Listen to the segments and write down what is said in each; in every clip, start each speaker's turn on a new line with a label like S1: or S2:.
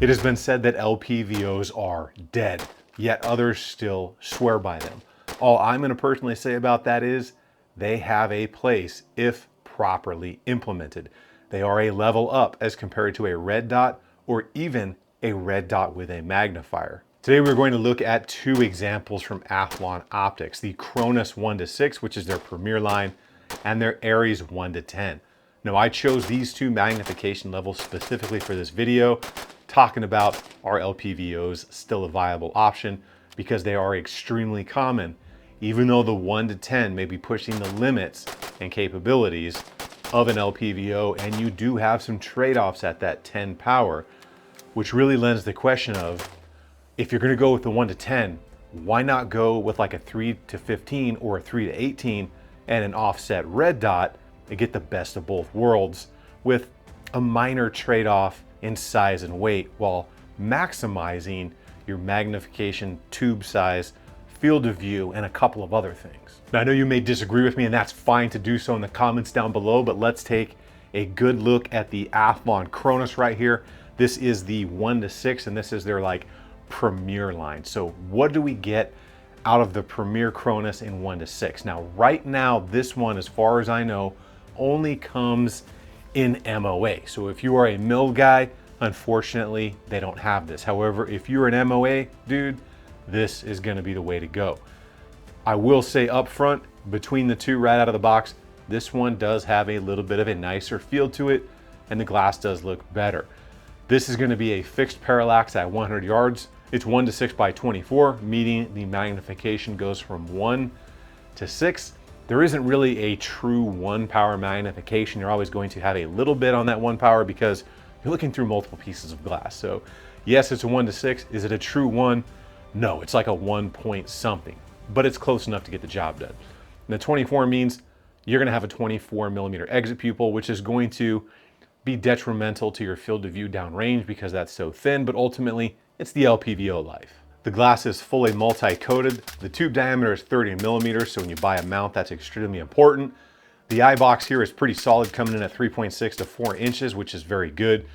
S1: It has been said that LPVOs are dead, yet others still swear by them. All I'm going to personally say about that is they have a place if properly implemented. They are a level up as compared to a red dot or even a red dot with a magnifier. Today we're going to look at two examples from Athlon Optics, the Cronus 1-6, which is their premier line, and their Aries 1-10. Now I chose these two magnification levels specifically for this video, talking about are LPVOs still a viable option because they are extremely common, even though the 1-10 may be pushing the limits and capabilities of an LPVO, and you do have some trade-offs at that 10 power, which really lends the question of, if you're going to go with the 1-10, why not go with like a 3-15 or a 3-18 and an offset red dot and get the best of both worlds with a minor trade-off in size and weight while maximizing your magnification, tube size, field of view, and a couple of other things. Now I know you may disagree with me, and that's fine to do so in the comments down below, but let's take a good look at the Athlon Cronis right here. This is the 1-6, and this is their like premier line. So what do we get out of the premier Cronus in 1-6? Now right now this one, as far as I know, only comes in MOA. So if you are a mill guy, unfortunately they don't have this. However, if you're an MOA dude, this is going to be the way to go. I will say up front, between the two right out of the box, this one does have a little bit of a nicer feel to it, and the glass does look better. This is going to be a fixed parallax at 100 yards. It's 1-6 by 24, meaning the magnification goes from 1 to 6. There isn't really a true 1 power magnification. You're always going to have a little bit on that 1 power because you're looking through multiple pieces of glass. So yes, it's a 1-6. Is it a true 1? No, it's like a 1 point something, but it's close enough to get the job done. And the 24 means you're going to have a 24 millimeter exit pupil, which is going to be detrimental to your field of view downrange because that's so thin, but ultimately it's the LPVO life. The glass is fully multi-coated. The tube diameter is 30 millimeters, so when you buy a mount, that's extremely important. The eye box here is pretty solid, coming in at 3.6 to 4 inches, which is very good.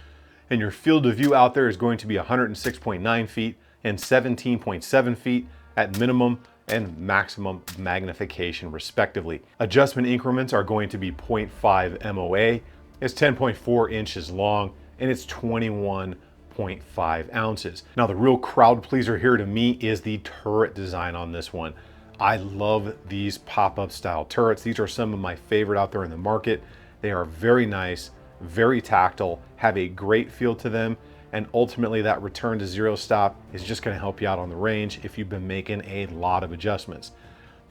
S1: And your field of view out there is going to be 106.9 feet and 17.7 feet at minimum and maximum magnification respectively. Adjustment increments are going to be 0.5 MOA. It's 10.4 inches long and it's 21.5 ounces. Now the real crowd pleaser here to me is the turret design on this one. I love these pop-up style turrets. These are some of my favorite out there in the market. They are very nice, very tactile, have a great feel to them, and ultimately that return to zero stop is just going to help you out on the range if you've been making a lot of adjustments.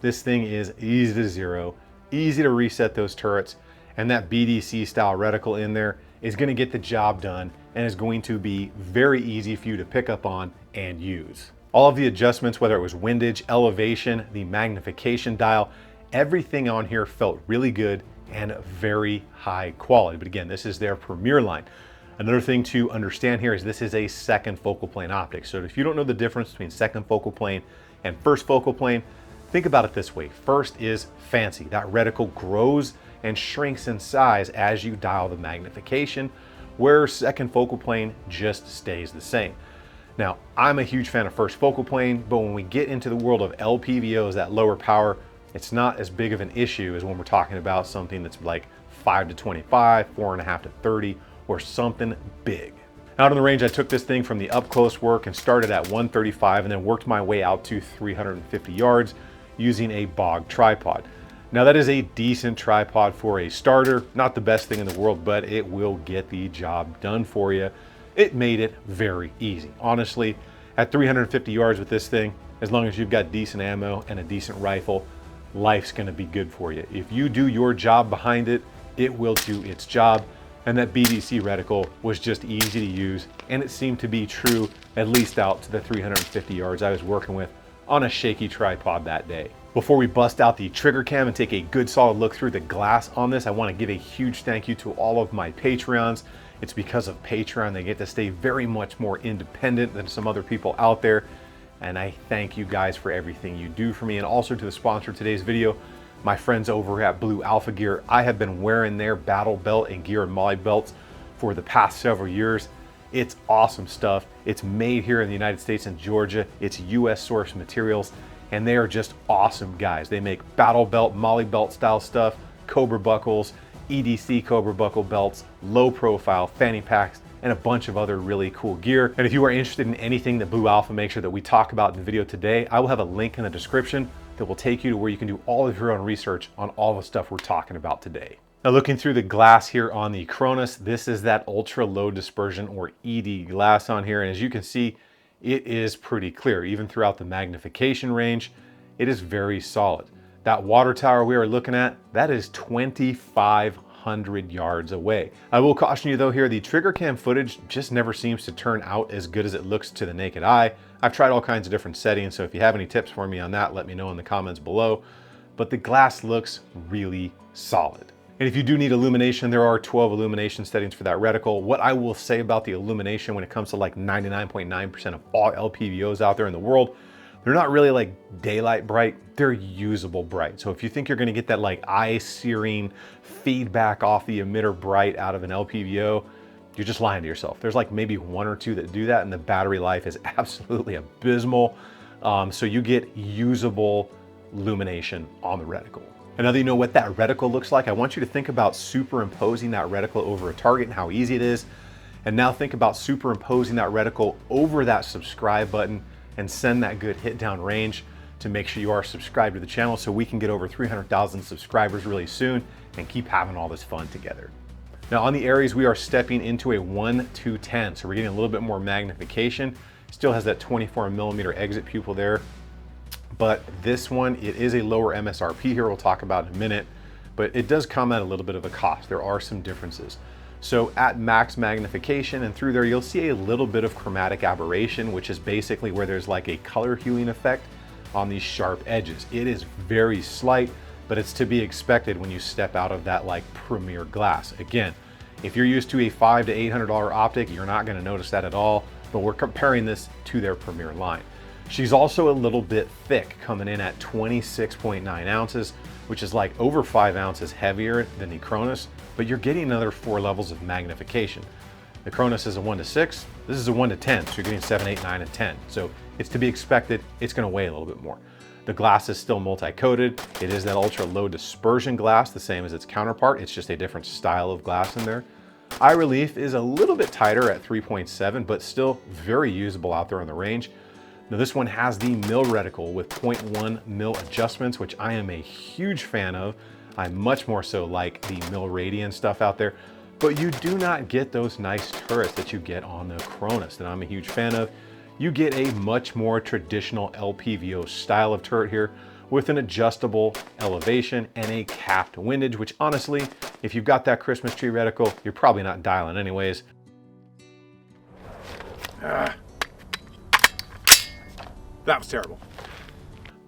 S1: This thing is easy to zero, easy to reset those turrets, and that BDC style reticle in there is going to get the job done and is going to be very easy for you to pick up on and use. All of the adjustments, whether it was windage, elevation, the magnification dial, everything on here felt really good and very high quality. But again, this is their premier line. Another thing to understand here is this is a second focal plane optic. So if you don't know the difference between second focal plane and first focal plane, think about it this way. First is fancy. That reticle grows and shrinks in size as you dial the magnification, where second focal plane just stays the same. Now, I'm a huge fan of first focal plane, but when we get into the world of LPVOs, that lower power, it's not as big of an issue as when we're talking about something that's like 5 to 25, 4.5 to 30, or something big. Out on the range, I took this thing from the up close work and started at 135 and then worked my way out to 350 yards using a bog tripod. Now that is a decent tripod for a starter, not the best thing in the world, but it will get the job done for you. It made it very easy. Honestly, at 350 yards with this thing, as long as you've got decent ammo and a decent rifle, life's gonna be good for you. If you do your job behind it, it will do its job. And that BDC reticle was just easy to use, and it seemed to be true at least out to the 350 yards I was working with on a shaky tripod that day. Before we bust out the trigger cam and take a good solid look through the glass on this, I want to give a huge thank you to all of my Patreons. It's because of Patreon they get to stay very much more independent than some other people out there, and I thank you guys for everything you do for me. And also to the sponsor of today's video, my friends over at Blue Alpha Gear. I have been wearing their battle belt and gear and molly belts for the past several years, It's awesome stuff. It's made here in the United States in Georgia. It's US sourced materials, and they are just awesome guys. They make battle belt, molly belt style stuff, Cobra buckles, EDC Cobra buckle belts, low profile fanny packs, and a bunch of other really cool gear. And if you are interested in anything that Blue Alpha makes sure that we talk about in the video today, I will have a link in the description that will take you to where you can do all of your own research on all the stuff we're talking about today. Now, looking through the glass here on the Cronus, this is that ultra low dispersion or ED glass on here. And as you can see, it is pretty clear. Even throughout the magnification range, it is very solid. That water tower we are looking at, that is 2,500 yards away. I will caution you though here, the trigger cam footage just never seems to turn out as good as it looks to the naked eye. I've tried all kinds of different settings, so if you have any tips for me on that, let me know in the comments below. But the glass looks really solid. And if you do need illumination, there are 12 illumination settings for that reticle. What I will say about the illumination when it comes to like 99.9% of all LPVOs out there in the world, they're not really like daylight bright, they're usable bright. So if you think you're gonna get that like eye-searing feedback off the emitter bright out of an LPVO, you're just lying to yourself. There's like maybe one or two that do that, and the battery life is absolutely abysmal. So you get usable illumination on the reticle. And now that you know what that reticle looks like, I want you to think about superimposing that reticle over a target and how easy it is. And now think about superimposing that reticle over that subscribe button and send that good hit down range to make sure you are subscribed to the channel so we can get over 300,000 subscribers really soon and keep having all this fun together. Now on the Aries, we are stepping into a 1:10, so we're getting a little bit more magnification. Still has that 24mm exit pupil there, but this one, it is a lower MSRP here, we'll talk about in a minute, but it does come at a little bit of a cost. There are some differences. So at max magnification and through there, you'll see a little bit of chromatic aberration, which is basically where there's like a color hueing effect on these sharp edges. It is very slight, but it's to be expected when you step out of that like premier glass. Again, if you're used to a $500 to $800 optic, you're not gonna notice that at all, but we're comparing this to their premier line. She's also a little bit thick, coming in at 26.9 ounces, which is like over 5 ounces heavier than the Cronus, but you're getting another 4 levels of magnification. The Cronus is a 1:6, this is a 1:10, so you're getting 7, 8, 9, and 10. So it's to be expected, it's gonna weigh a little bit more. The glass is still multi-coated. It is that ultra low dispersion glass, the same as its counterpart. It's just a different style of glass in there. Eye relief is a little bit tighter at 3.7, but still very usable out there on the range. Now this one has the mil reticle with 0.1 mil adjustments, which I am a huge fan of. I much more so like the mil radian stuff out there, but you do not get those nice turrets that you get on the Cronus that I'm a huge fan of. You get a much more traditional LPVO style of turret here with an adjustable elevation and a capped windage, which honestly, if you've got that Christmas tree reticle, you're probably not dialing anyways. That was terrible.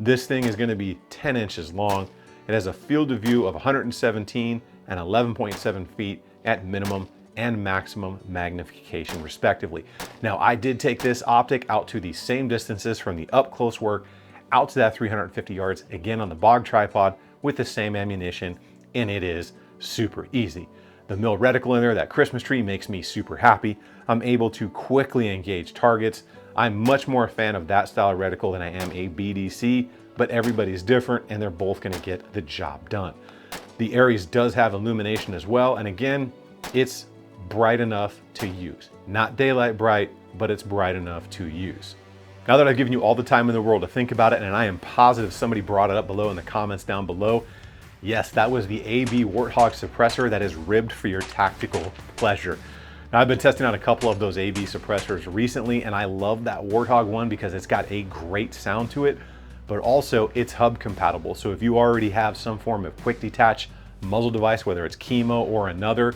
S1: This thing is gonna be 10 inches long. It has a field of view of 117 and 11.7 feet at minimum and maximum magnification respectively. Now I did take this optic out to the same distances from the up close work out to that 350 yards, again on the bog tripod with the same ammunition, and it is super easy. The mil reticle in there, that Christmas tree, makes me super happy. I'm able to quickly engage targets. I'm much more a fan of that style of reticle than I am a BDC, but everybody's different and they're both gonna get the job done. The Aries does have illumination as well, and again, it's bright enough to use. Not daylight bright, but it's bright enough to use. Now that I've given you all the time in the world to think about it, and I am positive somebody brought it up below in the comments down below, yes, that was the AB Warthog suppressor that is ribbed for your tactical pleasure. Now I've been testing out a couple of those AB suppressors recently, and I love that Warthog one because it's got a great sound to it, but also it's hub compatible. So if you already have some form of quick detach muzzle device, whether it's Chemo or another,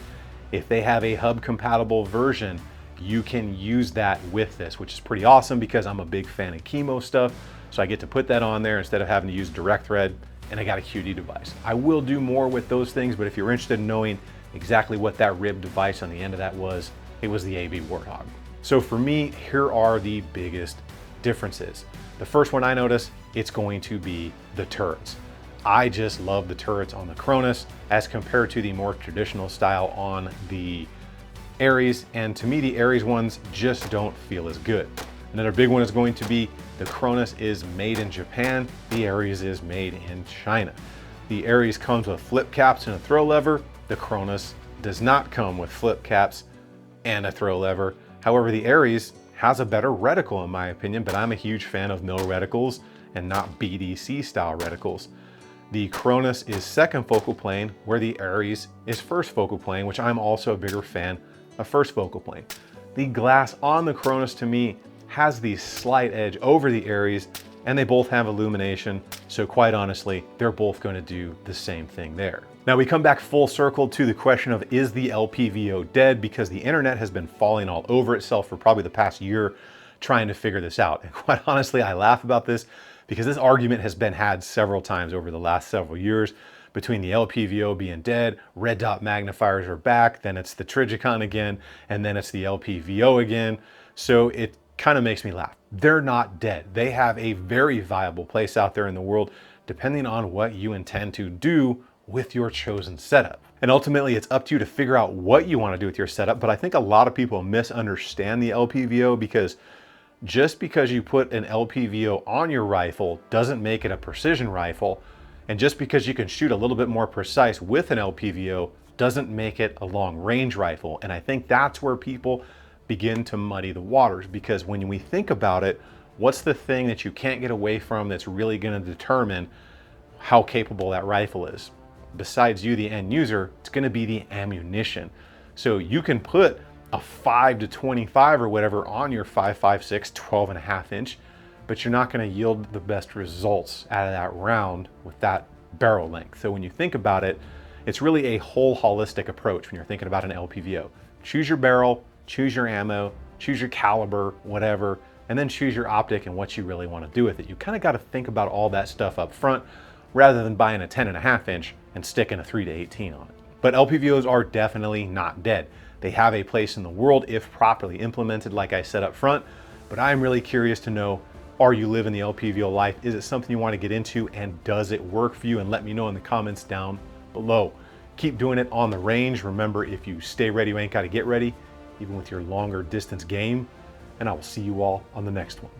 S1: if they have a hub compatible version, you can use that with this, which is pretty awesome because I'm a big fan of Chemo stuff. So I get to put that on there instead of having to use direct thread, and I got a QD device. I will do more with those things, but if you're interested in knowing exactly what that rib device on the end of that was, it was the AB Warthog. So for me, here are the biggest differences. The first one I noticed, it's going to be the turrets. I just love the turrets on the Cronus as compared to the more traditional style on the Aries, and to me the Aries ones just don't feel as good. Another big one is going to be the Cronus is made in Japan, the Aries is made in China. The Aries comes with flip caps and a throw lever. The Cronus does not come with flip caps and a throw lever. However, the Aries has a better reticle in my opinion, but I'm a huge fan of mill reticles and not BDC style reticles. The Cronus is second focal plane, where the Aries is first focal plane, which I'm also a bigger fan of first focal plane. The glass on the Cronus to me has the slight edge over the Aries, and they both have illumination, so quite honestly, they're both going to do the same thing there. Now we come back full circle to the question of, is the LPVO dead? Because the internet has been falling all over itself for probably the past year trying to figure this out. And quite honestly, I laugh about this because this argument has been had several times over the last several years between the LPVO being dead, red dot magnifiers are back, then it's the Trijicon again, and then it's the LPVO again. So it kind of makes me laugh. They're not dead. They have a very viable place out there in the world, depending on what you intend to do with your chosen setup. And ultimately it's up to you to figure out what you want to do with your setup. But I think a lot of people misunderstand the LPVO, because just because you put an LPVO on your rifle doesn't make it a precision rifle. And just because you can shoot a little bit more precise with an LPVO doesn't make it a long range rifle. And I think that's where people begin to muddy the waters, because when we think about it, what's the thing that you can't get away from that's really going to determine how capable that rifle is? Besides you, the end user, it's going to be the ammunition. So you can put a 5 to 25 or whatever on your 5.56, 12.5 inch, but you're not going to yield the best results out of that round with that barrel length. So when you think about it, it's really a whole holistic approach when you're thinking about an LPVO. Choose your barrel, choose your ammo, choose your caliber, whatever, and then choose your optic and what you really want to do with it. You kind of got to think about all that stuff up front rather than buying a 10.5 inch and sticking a 3 to 18 on it. But LPVOs are definitely not dead. They have a place in the world if properly implemented, like I said up front, but I'm really curious to know, are you living the LPVO life? Is it something you want to get into, and does it work for you? And let me know in the comments down below. Keep doing it on the range. Remember, if you stay ready, you ain't got to get ready, even with your longer distance game. And I will see you all on the next one.